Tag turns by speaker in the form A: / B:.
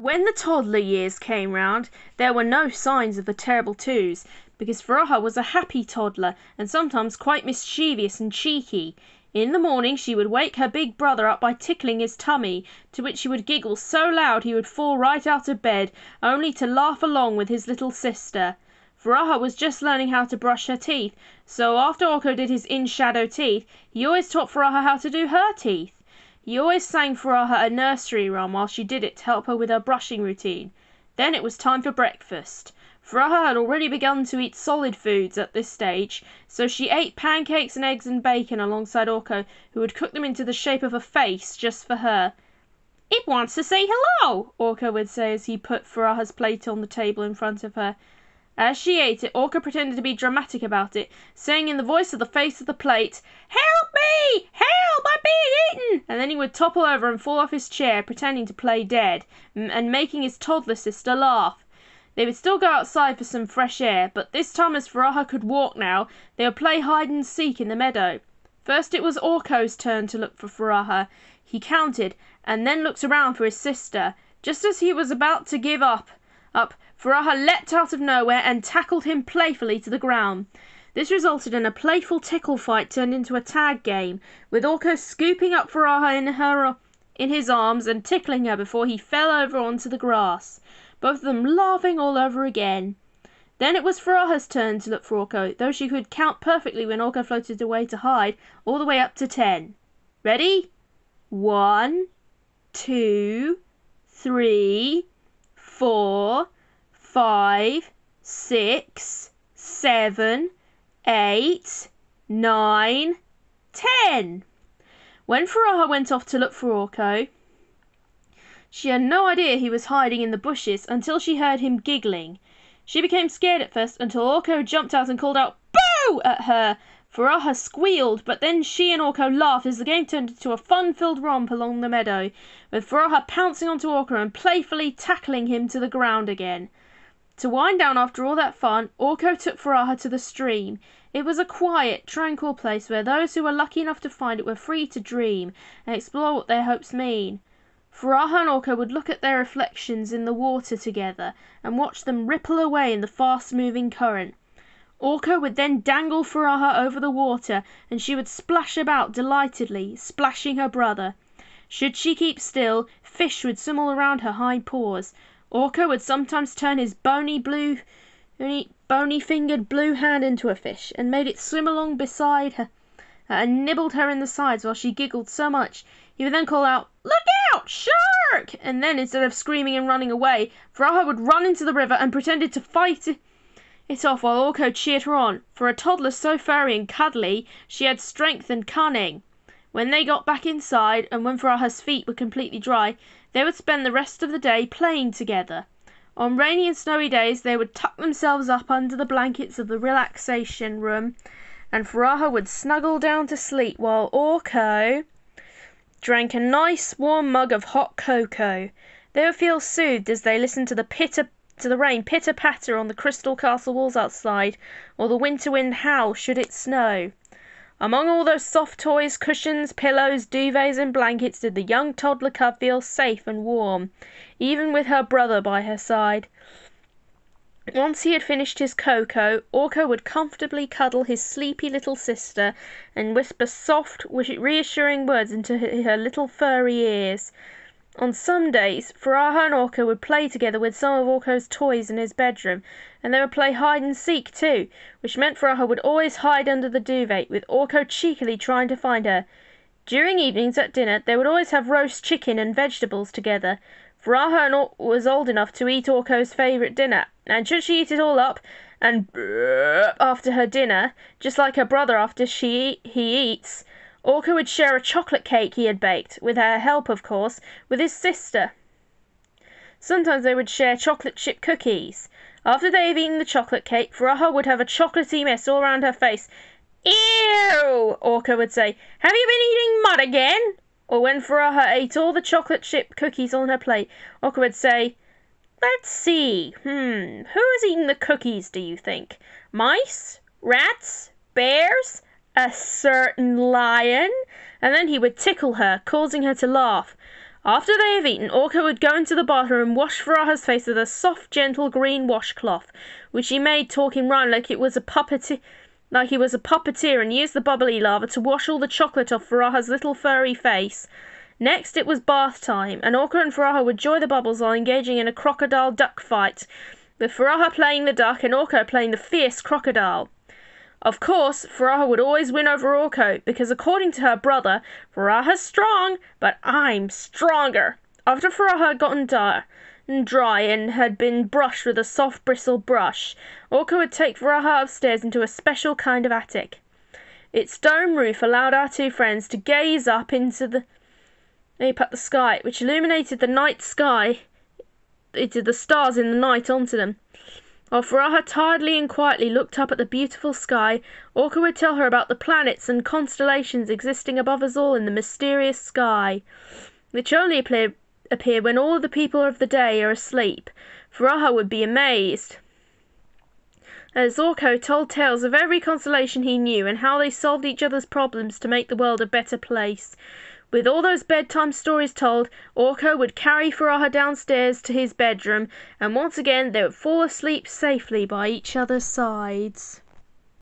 A: When the toddler years came round, there were no signs of the terrible twos, because Furaha was a happy toddler and sometimes quite mischievous and cheeky. In the morning she would wake her big brother up by tickling his tummy, to which he would giggle so loud he would fall right out of bed, only to laugh along with his little sister. Furaha was just learning how to brush her teeth, so after Orko did his in-shadow teeth, he always taught Furaha how to do her teeth. He always sang Furaha a nursery rhyme while she did it to help her with her brushing routine. Then it was time for breakfast. Furaha had already begun to eat solid foods at this stage, so she ate pancakes and eggs and bacon alongside Orko, who would cook them into the shape of a face just for her. "It wants to say hello," Orko would say as he put Furaha's plate on the table in front of her. As she ate it, Orko pretended to be dramatic about it, saying in the voice of the face of the plate, "Help me! Help! I'm being eaten!" And then he would topple over and fall off his chair, pretending to play dead, and making his toddler sister laugh. They would still go outside for some fresh air, but this time, as Furaha could walk now, they would play hide and seek in the meadow. First it was Orko's turn to look for Furaha. He counted, and then looked around for his sister. Just as he was about to give up, Furaha leapt out of nowhere and tackled him playfully to the ground. This resulted in a playful tickle fight turned into a tag game, with Orko scooping up Furaha in his arms and tickling her before he fell over onto the grass, both of them laughing all over again. Then it was Furaha's turn to look for Orko, though she could count perfectly when Orko floated away to hide, all the way up to 10. Ready? 1, 2, 3, 4, 5, 6, 7, 8, 9, 10. When Furaha went off to look for Orko, she had no idea he was hiding in the bushes until she heard him giggling. She became scared at first until Orko jumped out and called out "Boo!" at her. Furaha squealed, but then she and Orko laughed as the game turned into a fun-filled romp along the meadow, with Furaha pouncing onto Orko and playfully tackling him to the ground again. To wind down after all that fun, Orko took Furaha to the stream. It was a quiet, tranquil place where those who were lucky enough to find it were free to dream and explore what their hopes mean. Furaha and Orko would look at their reflections in the water together and watch them ripple away in the fast-moving current. Orko would then dangle Furaha over the water and she would splash about delightedly, splashing her brother. Should she keep still, fish would swim all around her hind paws. Orko would sometimes turn his bony-fingered blue hand into a fish and made it swim along beside her and nibbled her in the sides while she giggled so much. He would then call out, "Look out! Shark!" And then, instead of screaming and running away, Furaha would run into the river and pretended to fight it off while Orko cheered her on. For a toddler so furry and cuddly, she had strength and cunning. When they got back inside, and when Furaha's feet were completely dry, they would spend the rest of the day playing together. On rainy and snowy days, they would tuck themselves up under the blankets of the relaxation room, and Furaha would snuggle down to sleep while Orko drank a nice warm mug of hot cocoa. They would feel soothed as they listened to the rain pitter-patter on the crystal castle walls outside, or the winter wind howl should it snow. Among all those soft toys, cushions, pillows, duvets and blankets did the young toddler cub feel safe and warm, even with her brother by her side. Once he had finished his cocoa, Orko would comfortably cuddle his sleepy little sister and whisper soft, reassuring words into her little furry ears. On some days, Furaha and Orko would play together with some of Orko's toys in his bedroom, and they would play hide and seek too, which meant Furaha would always hide under the duvet, with Orko cheekily trying to find her. During evenings at dinner, they would always have roast chicken and vegetables together. Furaha was old enough to eat Orko's favourite dinner, and should she eat it all up and burp after her dinner, just like her brother after he eats, Orko would share a chocolate cake he had baked, with her help of course, with his sister. Sometimes they would share chocolate chip cookies. After they had eaten the chocolate cake, Furaha would have a chocolatey mess all around her face. "Ew!" Orko would say. "Have you been eating mud again?" Or when Furaha ate all the chocolate chip cookies on her plate, Orko would say, "Let's see, who has eaten the cookies, do you think? Mice? Rats? Bears? A certain lion?" And then he would tickle her, causing her to laugh. After they have eaten, Orko would go into the bathroom and wash Faraha's face with a soft, gentle green washcloth, which he made talking rhyme like he was a puppeteer, and used the bubbly lava to wash all the chocolate off Faraha's little furry face. Next it was bath time, and Orko and Faraha would enjoy the bubbles while engaging in a crocodile duck fight, with Faraha playing the duck and Orko playing the fierce crocodile. Of course, Faraha would always win over Orko, because according to her brother, Faraha's strong, but I'm stronger. After Faraha had gotten dry and had been brushed with a soft bristle brush, Orko would take Faraha upstairs into a special kind of attic. Its dome roof allowed our two friends to gaze up at the sky, which illuminated the night sky, into the stars in the night onto them. While Faraha tiredly and quietly looked up at the beautiful sky, Orko would tell her about the planets and constellations existing above us all in the mysterious sky, which only appear when all the people of the day are asleep. Faraha would be amazed as Orko told tales of every constellation he knew and how they solved each other's problems to make the world a better place. With all those bedtime stories told, Orko would carry Faraha downstairs to his bedroom, and once again they would fall asleep safely by each other's sides.